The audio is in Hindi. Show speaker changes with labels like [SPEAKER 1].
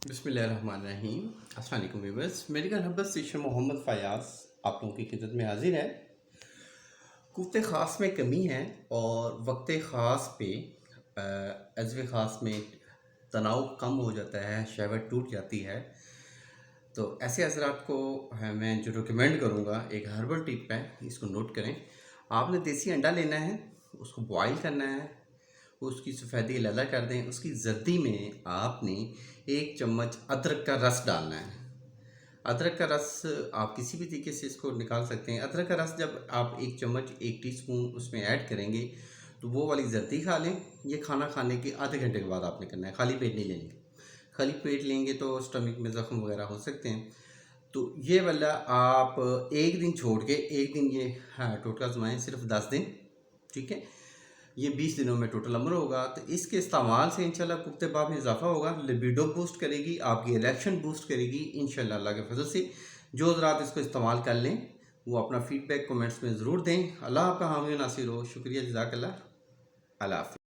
[SPEAKER 1] बिस्मिल्लाहिर्रहमानिर्रहीम। अस्सलाम वालेकुम viewers, medical herbal station Mohammad Fayaz आप लोगों की खिदमत में हाजिर है। कुफ्ते ख़ास में कमी है और वक्त ख़ास पे अज़्व ख़ास में तनाव कम हो जाता है, शहवत टूट जाती है। तो ऐसे हज़रात को मैं जो रिकमेंड करूँगा, एक हर्बल टिप है, इसको नोट करें। आपने देसी अंडा लेना है, उसको बॉयल करना है, उसकी सफ़ेदी अलग कर दें। उसकी जर्दी में आपने 1 चम्मच अदरक का रस डालना है। अदरक का रस आप किसी भी तरीके से इसको निकाल सकते हैं। अदरक का रस जब आप 1 चम्मच 1 टीस्पून उसमें ऐड करेंगे तो वो वाली जर्दी खा लें। ये खाना खाने के आधे घंटे के बाद आपने करना है, खाली पेट नहीं लेंगे। खाली पेट लेंगे तो स्टमक में ज़ख्म वगैरह हो सकते हैं। तो ये वाला आप 1 दिन छोड़ के 1 दिन ये टोटका आजमाएं, सिर्फ 10 दिन, ठीक है। ये 20 दिनों में टोटल अमल होगा। तो इसके इस्तेमाल से इंशाल्लाह पुख्तबाब में इजाफा होगा, लिबिडो बूस्ट करेगी, आपकी इलेक्शन बूस्ट करेगी इंशाल्लाह अल्लाह के फजल से। जो हज़रात इसको इस्तेमाल कर लें वो अपना फीडबैक कमेंट्स में ज़रूर दें। अल्लाह आपका हामी नासिर हो। शुक्रिया, जज़ाकल्लाह। अल्लाह हाफ़िज़।